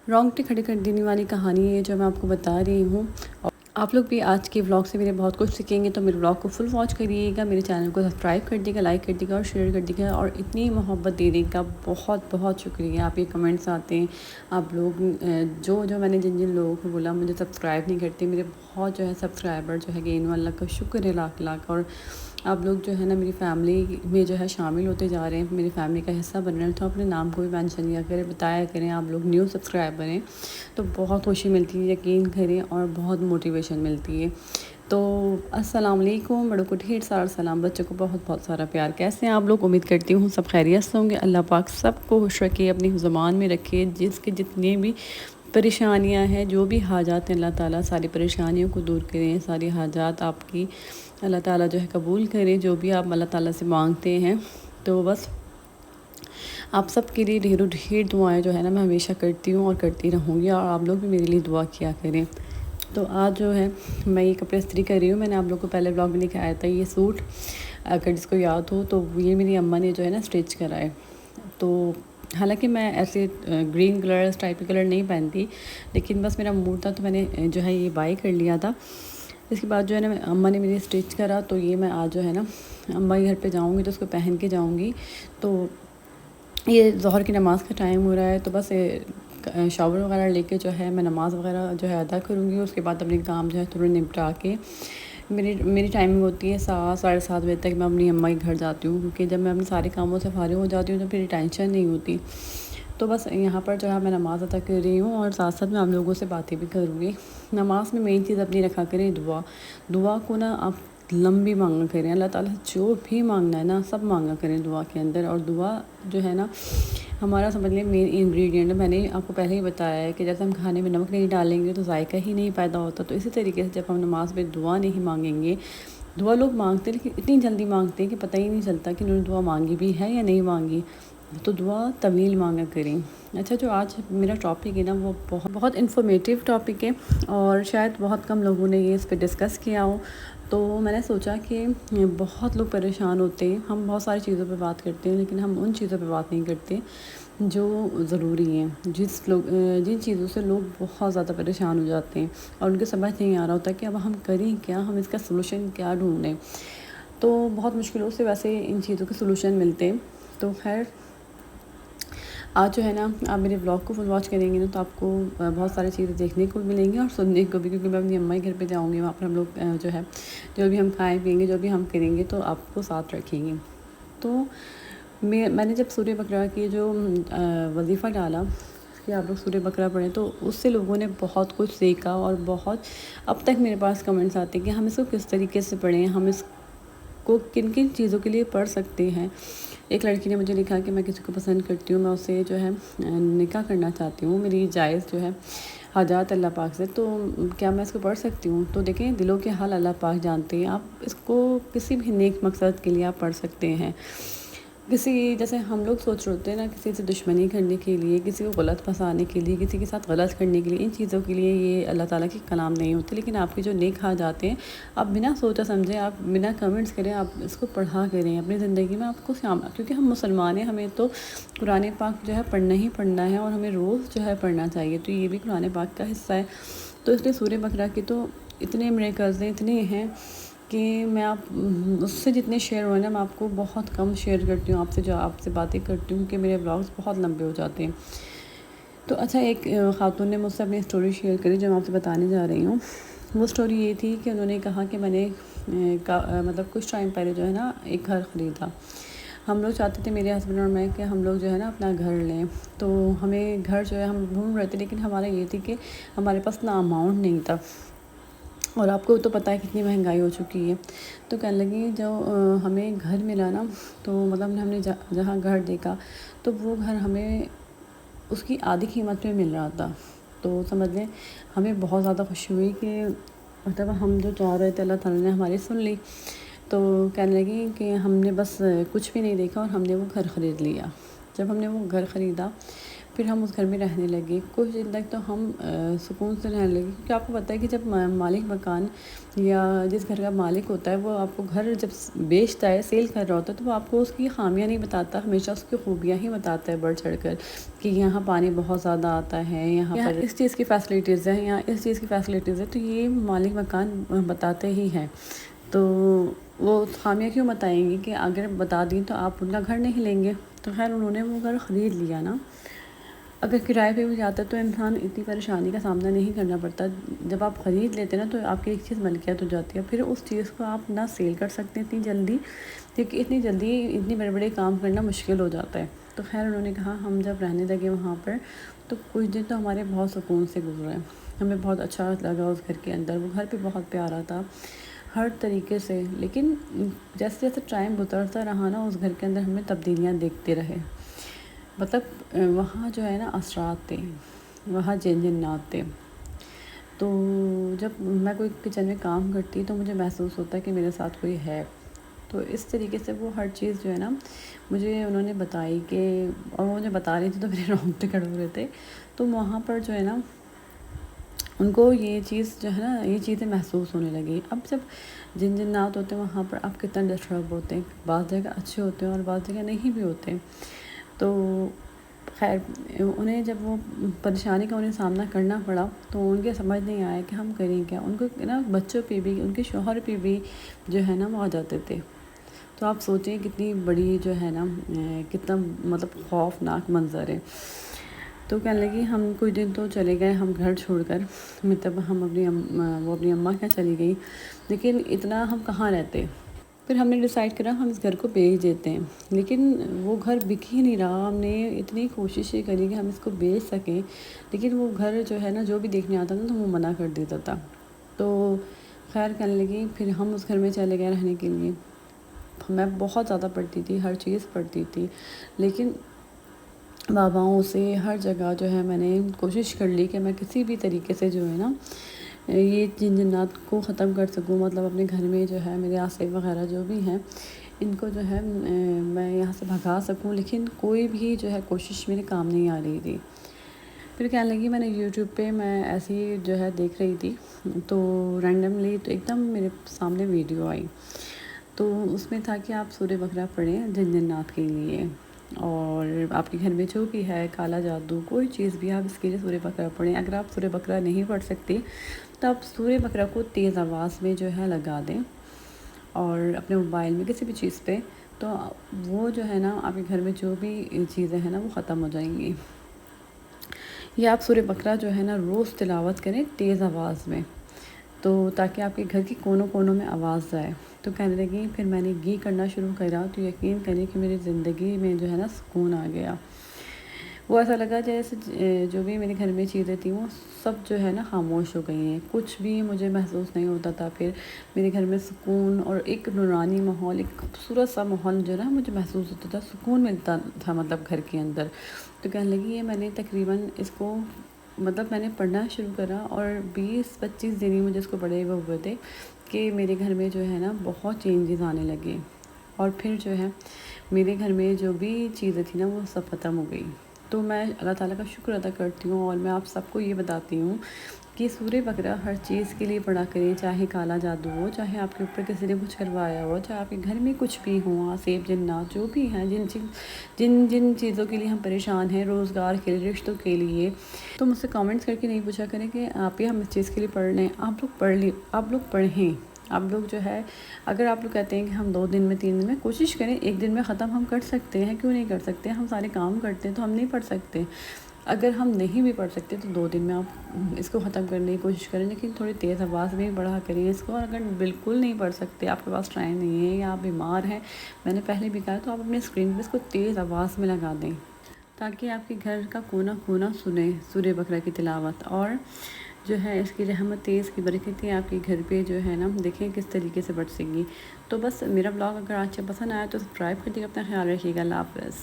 رونگٹے کھڑے کر دینے والی کہانی ہے جو میں آپ کو بتا رہی ہوں. آپ لوگ بھی آج کے ولاگ سے میرے بہت کچھ سیکھیں گے، تو میرے ولاگ کو فل واچ کریے گا، میرے چینل کو سبسکرائب کر دیے گا، لائک کر دیے گا اور شیئر کر دیے گا، اور اتنی محبت دینے کا بہت بہت شکریہ. آپ کے کمنٹس آتے ہیں، آپ لوگ جو میں نے جن لوگوں کو بولا مجھے سبسکرائب نہیں کرتے، میرے بہت جو ہے سبسکرائبر جو ہے گین، اللہ کا شکر ہے لاکھ لاکھ. اور آپ لوگ جو ہے نا میری فیملی میں جو ہے شامل ہوتے جا رہے ہیں، میری فیملی کا حصہ بن رہے ہیں، تو اپنے نام کو بھی مینشن کیا کریں، بتایا کریں. آپ لوگ نیو سبسکرائبر ہیں تو بہت خوشی ملتی ہے، یقین کریں، اور بہت موٹیویشن ملتی ہے. تو السلام علیکم، بڑوں کو ڈھیر سارا سلام، بچوں کو بہت بہت سارا پیار. کیسے ہیں آپ لوگ؟ امید کرتی ہوں سب خیریت سے ہوں گے. اللہ پاک سب کو خوش رکھے، اپنی زبان میں رکھے، جس کے جتنے بھی پریشانیاں ہیں، جو بھی حاجات ہیں، اللہ تعالیٰ ساری پریشانیوں کو دور کریں، ساری حاجات آپ کی اللہ تعالیٰ جو ہے قبول کریں، جو بھی آپ اللہ تعالیٰ سے مانگتے ہیں. تو بس آپ سب کے لیے ڈھیروں ڈھیر دعائیں جو ہے نا میں ہمیشہ کرتی ہوں اور کرتی رہوں گی، اور آپ لوگ بھی میرے لیے دعا کیا کریں. تو آج جو ہے میں یہ کپڑے استری کر رہی ہوں. میں نے آپ لوگ کو پہلے بلاگ میں دکھایا تھا یہ سوٹ، اگر جس کو یاد ہو تو یہ میری اماں نے جو ہے نا اسٹچ کرائے. تو حالانکہ میں ایسے گرین کلر اس ٹائپ کے کلر نہیں پہنتی، لیکن بس میرا موڈ تھا تو میں نے جو ہے یہ بائی کر لیا تھا. اس کے بعد جو ہے نا اماں نے میری اسٹچ کرا، تو یہ میں آج جو ہے نا اماں کے گھر پہ جاؤں گی تو اس کو پہن کے جاؤں گی. تو یہ ظہر کی نماز کا ٹائم ہو رہا ہے، تو بس شاور وغیرہ لے کے جو ہے میں نماز وغیرہ جو ہے ادا کروں گی. اس کے بعد اپنے کام جو ہے تھوڑے نپٹا کے میری ٹائمنگ ہوتی ہے 7 ساڑھے 7 بجے تک میں اپنی اماں کے گھر جاتی ہوں، کیونکہ جب میں اپنے سارے کاموں سے فارغ ہو جاتی ہوں تو پھر ٹینشن نہیں ہوتی. تو بس یہاں پر جو ہے میں نماز ادا کر رہی ہوں، اور ساتھ ساتھ میں آپ لوگوں سے باتیں بھی کروں گی. نماز میں مین چیز اپنی رکھا کریں دعا کو نا آپ لمبی مانگا کریں. اللہ تعالیٰ جو بھی مانگنا ہے نا سب مانگا کریں دعا کے اندر. اور دعا جو ہے نا ہمارا سمجھ لیں مین انگریڈینٹ. میں نے آپ کو پہلے ہی بتایا ہے کہ جیسے ہم کھانے میں نمک نہیں ڈالیں گے تو ذائقہ ہی نہیں پیدا ہوتا، تو اسی طریقے سے جب ہم نماز میں دعا نہیں مانگیں گے، دعا لوگ مانگتے ہیں لیکن اتنی جلدی مانگتے ہیں کہ پتہ ہی نہیں چلتا کہ انہوں نے دعا مانگی بھی ہے یا نہیں مانگی. تو دعا طویل مانگا کریں. اچھا، جو آج میرا ٹاپک ہے نا وہ بہت انفارمیٹیو ٹاپک ہے، اور شاید بہت کم لوگوں نے یہ اس پہ ڈسکس کیا ہو. تو میں نے سوچا کہ بہت لوگ پریشان ہوتے ہیں، ہم بہت ساری چیزوں پہ بات کرتے ہیں لیکن ہم ان چیزوں پہ بات نہیں کرتے جو ضروری ہیں، جن چیزوں سے لوگ بہت زیادہ پریشان ہو جاتے ہیں اور ان کو سمجھ نہیں آ رہا ہوتا کہ اب ہم کریں کیا، ہم اس کا سلوشن کیا ڈھونڈیں. تو بہت مشکلوں سے ویسے ان چیزوں کے سلوشن ملتے ہیں. تو خیر، آج جو ہے نا آپ میرے بلاگ کو فل واچ کریں گے نا تو آپ کو بہت ساری چیزیں دیکھنے کو ملیں گی اور سننے کو بھی، کیونکہ میں اپنی اماں کے گھر پہ جاؤں گی، وہاں پر ہم لوگ جو ہے جو بھی ہم کھائیں پئیں گے، جو بھی ہم کریں گے تو آپ کو ساتھ رکھیں گے. تو میں نے جب سورہ بقرہ کی جو وظیفہ ڈالا کہ آپ لوگ سورہ بقرہ پڑھیں، تو اس سے لوگوں نے بہت کچھ سیکھا، اور بہت اب تک میرے پاس کمنٹس آتے ہیں کہ ہم اس کو کس طریقے سے پڑھیں، ہم اس کو کن کن چیزوں کے لیے پڑھ سکتے ہیں. ایک لڑکی نے مجھے لکھا کہ میں کسی کو پسند کرتی ہوں، میں اسے جو ہے نکاح کرنا چاہتی ہوں، میری جائز جو ہے حاجات اللہ پاک سے، تو کیا میں اس کو پڑھ سکتی ہوں؟ تو دیکھیں، دلوں کے حال اللہ پاک جانتے ہیں. آپ اس کو کسی بھی نیک مقصد کے لیے آپ پڑھ سکتے ہیں. جیسے ہم لوگ سوچ رہے ہوتے ہیں نا کسی سے دشمنی کرنے کے لیے، کسی کو غلط پھنسانے کے لیے، کسی کے ساتھ غلط کرنے کے لیے، ان چیزوں کے لیے یہ اللہ تعالیٰ کے کلام نہیں ہوتے. لیکن آپ کے جو نیک حاجات ہیں، آپ بنا سوچا سمجھے، آپ بنا کمنٹس کریں، آپ اس کو پڑھا کریں اپنی زندگی میں. آپ کو کیونکہ ہم مسلمان ہیں، ہمیں تو قرآن پاک جو ہے پڑھنا ہی پڑھنا ہے، اور ہمیں روز جو ہے پڑھنا چاہیے. تو یہ بھی قرآن پاک کا حصہ ہے. تو اس لیے سورہ بقرہ کی تو اتنے میریکلز ہیں، اتنے ہیں کہ میں اس سے جتنے شیئر ہوئے نا میں آپ کو بہت کم شیئر کرتی ہوں آپ سے باتیں کرتی ہوں کہ میرے بلاگز بہت لمبے ہو جاتے ہیں. تو اچھا، ایک خاتون نے مجھ سے اپنی اسٹوری شیئر کری جو میں آپ سے بتانے جا رہی ہوں. وہ اسٹوری یہ تھی کہ انہوں نے کہا کہ میں نے مطلب کچھ ٹائم پہلے جو ہے نا ایک گھر خریدا. ہم لوگ چاہتے تھے، میرے ہسبینڈ اور میں، کہ ہم لوگ جو ہے نا اپنا گھر لیں. تو ہمیں گھر جو ہے ہم ڈھونڈ رہے تھے، لیکن ہمارا یہ تھی کہ ہمارے پاس نا اماؤنٹ نہیں تھا، اور آپ کو تو پتہ ہے کتنی مہنگائی ہو چکی ہے. تو کہنے لگی جو ہمیں گھر ملا نا، تو مطلب ہم نے جہاں گھر دیکھا تو وہ گھر ہمیں اس کی آدھی قیمت پہ مل رہا تھا. تو سمجھ لیں ہمیں بہت زیادہ خوشی ہوئی کہ مطلب ہم جو چاہ رہے تھے اللہ تعالیٰ نے ہماری سن لی. تو کہنے لگی کہ ہم نے بس کچھ بھی نہیں دیکھا اور ہم نے وہ گھر خرید لیا. جب ہم نے وہ گھر خریدا، پھر ہم اس گھر میں رہنے لگے. کچھ دن تک تو ہم سکون سے رہنے لگے، کیونکہ آپ کو پتہ ہے کہ جب مالک مکان یا جس گھر کا مالک ہوتا ہے وہ آپ کو گھر جب بیچتا ہے، سیل کر رہا ہوتا ہے، تو وہ آپ کو اس کی خامیاں نہیں بتاتا، ہمیشہ اس کی خوبیاں ہی بتاتا ہے بڑھ چڑھ کر، کہ یہاں پانی بہت زیادہ آتا ہے، یہاں پر اس چیز کی فیسلٹیز ہیں، یہاں اس چیز کی فیسلٹیز ہے. تو یہ مالک مکان بتاتے ہی ہیں. تو وہ خامیاں کیوں بتائیں گے کہ اگر بتا دیں تو آپ ان کا گھر نہیں لیں گے. تو خیر انہوں نے وہ گھر خرید لیا نا. اگر کرائے پہ بھی جاتا ہے تو انسان اتنی پریشانی کا سامنا نہیں کرنا پڑتا. جب آپ خرید لیتے ہیں نا تو آپ کی ایک چیز ملکیت ہو جاتی ہے، پھر اس چیز کو آپ نہ سیل کر سکتے اتنی جلدی، کیونکہ اتنی جلدی اتنی بڑے بڑے کام کرنا مشکل ہو جاتا ہے. تو خیر انہوں نے کہا ہم جب رہنے لگے وہاں پر تو کچھ دن تو ہمارے بہت سکون سے گزرے. ہمیں بہت اچھا لگا اس گھر کے اندر. وہ گھر بھی بہت پیارا تھا ہر طریقے سے. لیکن جیسے جیسے ٹائم گزرتا رہا نا اس گھر کے اندر ہمیں تبدیلیاں دیکھتے رہے. مطلب وہاں جو ہے نا اثرات تھے، وہاں جنات تھے. تو جب میں کوئی کچن میں کام کرتی تو مجھے محسوس ہوتا ہے کہ میرے ساتھ کوئی ہے. تو اس طریقے سے وہ ہر چیز جو ہے نا مجھے انہوں نے بتائی کہ، اور وہ مجھے بتا رہی تھی تو میرے رونگٹے کھڑے ہو رہے تھے. تو وہاں پر جو ہے نا ان کو یہ چیز جو ہے نا یہ چیزیں محسوس ہونے لگی. اب جب جنات ہوتے ہیں وہاں پر آپ کتنا ڈسٹرب ہوتے ہیں. بعض جگہ اچھے ہوتے ہیں اور بعض جگہ نہیں بھی ہوتے. تو خیر انہیں جب وہ پریشانی کا انہیں سامنا کرنا پڑا تو ان کے سمجھ نہیں آیا کہ ہم کریں کیا. ان کو نا بچوں پہ بھی، ان کے شوہر پہ بھی جو ہے نا وہ آ جاتے تھے. تو آپ سوچیں کتنی بڑی جو ہے نا کتنا مطلب خوفناک منظر ہے. تو کہنے لگی ہم کچھ دن تو چلے گئے ہم گھر چھوڑ کر، مطلب ہم وہ اپنی اماں کے چلی گئی، لیکن اتنا ہم کہاں رہتے. پھر ہم نے ڈیسائیڈ کرا ہم اس گھر کو بیچ دیتے ہیں. لیکن وہ گھر بک ہی نہیں رہا. ہم نے اتنی کوششیں کری کہ ہم اس کو بیچ سکیں، لیکن وہ گھر جو ہے نا جو بھی دیکھنے آتا تھا تو وہ منع کر دیتا تھا. تو خیر کہنے لگی پھر ہم اس گھر میں چلے گئے رہنے کے لیے. میں بہت زیادہ پڑھتی تھی، ہر چیز پڑھتی تھی، لیکن باباؤں سے ہر جگہ جو ہے میں نے کوشش کر لی کہ میں کسی بھی طریقے سے جو ہے نا یہ جنات کو ختم کر سکوں. مطلب اپنے گھر میں جو ہے میرے آصف وغیرہ جو بھی ہیں ان کو جو ہے میں یہاں سے بھگا سکوں، لیکن کوئی بھی جو ہے کوشش میرے کام نہیں آ رہی تھی. پھر کہنے لگی میں نے یوٹیوب پہ میں ایسی جو ہے دیکھ رہی تھی تو رینڈملی تو ایک دم میرے سامنے ویڈیو آئی. تو اس میں تھا کہ آپ سورہ بقرہ پڑھیں جنات کے لیے، اور آپ کے گھر میں جو بھی ہے کالا جادو کوئی چیز بھی آپ اس کے لیے سورہ بقرہ پڑھیں. اگر آپ سورہ بقرہ نہیں پڑھ سکتے تو آپ سورہ بقرہ کو تیز آواز میں جو ہے لگا دیں اور اپنے موبائل میں کسی بھی چیز پہ، تو وہ جو ہے نا آپ کے گھر میں جو بھی چیزیں ہیں نا وہ ختم ہو جائیں گی. یا آپ سورہ بقرہ جو ہے نا روز تلاوت کریں تیز آواز میں، تو تاکہ آپ کے گھر کی کونوں کونوں میں آواز جائے. تو کہنے لگی پھر میں نے گھی کرنا شروع کرا تو یقین کریں کہ میری زندگی میں جو ہے نا سکون آ گیا. وہ ایسا لگا جیسے جو بھی میرے گھر میں چیزیں تھیں وہ سب جو ہے نا خاموش ہو گئی ہیں. کچھ بھی مجھے محسوس نہیں ہوتا تھا. پھر میرے گھر میں سکون اور ایک نورانی ماحول، ایک خوبصورت سا ماحول جو ہے نا مجھے محسوس ہوتا تھا، سکون ملتا تھا مطلب گھر کے اندر. تو کہنے لگی یہ میں نے تقریباً اس کو مطلب میں نے پڑھنا شروع کرا اور 20-25 دن ہی مجھے اس کو پڑھے ہوئے تھے کہ میرے گھر میں جو ہے نا بہت چینجز آنے لگے. اور پھر جو ہے میرے گھر میں جو بھی چیزیں تھیں نا وہ سب ختم ہو گئی. تو میں اللہ تعالیٰ کا شکر ادا کرتی ہوں، اور میں آپ سب کو یہ بتاتی ہوں کہ سورہ بقرہ ہر چیز کے لیے پڑھا کریں، چاہے کالا جادو ہو، چاہے آپ کے اوپر کسی نے کچھ کروایا ہو، چاہے آپ کے گھر میں کچھ بھی ہوں، آصف جنات جو بھی ہیں، جن چیزوں کے لیے ہم پریشان ہیں، روزگار کے لیے، رشتوں کے لیے. تو مجھ سے کامنٹس کر کے نہیں پوچھا کریں کہ آپ ہی ہم اس چیز کے لیے پڑھ لیں. آپ لوگ پڑھیں. آپ لوگ جو ہے اگر آپ لوگ کہتے ہیں کہ ہم 2 دن میں 3 دن میں کوشش کریں، 1 دن میں ختم ہم کر سکتے ہیں، کیوں نہیں کر سکتے. ہم سارے کام کرتے ہیں تو ہم نہیں پڑھ سکتے. اگر ہم نہیں بھی پڑھ سکتے تو 2 دن میں آپ اس کو ختم کرنے کی کوشش کریں، لیکن تھوڑی تیز آواز میں پڑھا کریں اس کو. اور اگر بالکل نہیں پڑھ سکتے، آپ کے پاس ٹائم نہیں ہے یا آپ بیمار ہیں، میں نے پہلے بھی کہا، تو آپ اپنے اسکرین پہ اس کو تیز آواز میں لگا دیں تاکہ آپ کے گھر کا کونا کونا سنے سورہ بقرہ کی تلاوت. اور جو ہے اس کی رحمتیں، اس کی برکتیں آپ کے گھر پہ جو ہے نا دیکھیں کس طریقے سے برسیں گی. تو بس میرا بلاگ اگر آج سے پسند آیا تو سبسکرائب کر دیجیے. اپنا خیال رکھیے گا. اللہ حافظ.